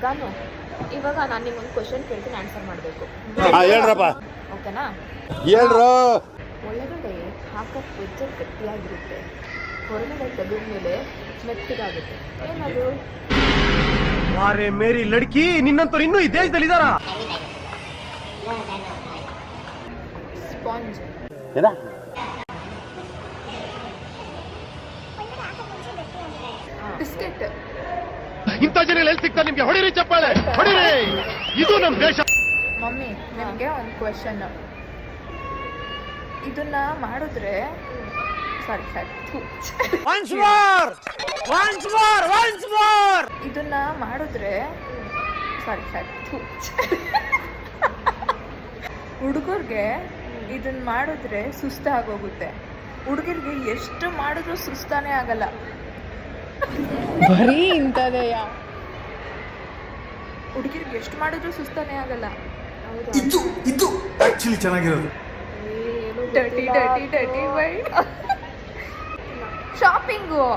ಗಾನು ಇವಾಗ ನಾನು ನಿಮ್ಮೊಂದು ಕ್ವಶನ್ ಕೇಳ್ತೀನಿ ಆನ್ಸರ್ ಮಾಡಬೇಕು. ಹೇಳ್ರಪ್ಪ. ಓಕೆನಾ? ಹೇಳ್ರು. ಒಳಗಡೆ ಹಾಕಕ್ಕೆ ವೆಚ್ಚ ಗಟ್ಟಿಯಾಗಿರುತ್ತೆ, ಹೊರಗಡೆ ತೆಗೆದ ಮೇಲೆ ಮೆತ್ತಗಾಗುತ್ತೆ. ಏನದು? ವಾರೆ ಮೇರಿ ಲಡ್ಕಿ, ನಿನ್ನಂತವ್ರು ಇನ್ನೂ ಈ ದೇಶದಲ್ಲಿ ಇದಾರಾ? ಸ್ಪಾಂಜ್. ಏನ? ಬಿಸ್ಕೆಟ್. ಇಂಥ ಜನ ಎಲ್ಲಿ ಸಿಗ್ತಾರೆ ನಿಮ್ಗೆ? ಹೊಡಿರಿ ಚಪ್ಪಾಳೆ, ಹೊಡಿರಿ. ಇದು ನಮ್ ದೇಶ. ಮಮ್ಮಿ, ನಿಮಗೆ ಒಂದು ಕ್ವೆಶನ್. ಇದನ್ನ ಮಾಡಿದ್ರೆ ಇದನ್ನ ಮಾಡಿದ್ರೆ ಹುಡುಗರಿಗೆ ಇದನ್ನ ಮಾಡಿದ್ರೆ ಸುಸ್ತಾಗೋಗುತ್ತೆ. ಹುಡುಗರಿಗೆ ಎಷ್ಟು ಮಾಡಿದ್ರು ಸುಸ್ತಾನೇ ಆಗಲ್ಲ. ಬರೀ ಇಂಥದೆಯ. ಹುಡುಗಿರಿಗೆ ಎಷ್ಟು ಮಾಡಿದ್ರು ಸುಸ್ತಾನೇ ಆಗಲ್ಲ. ಇದು ಆಕ್ಚುಲಿ ಚೆನ್ನಾಗಿರೋದು. Dirty white shopping.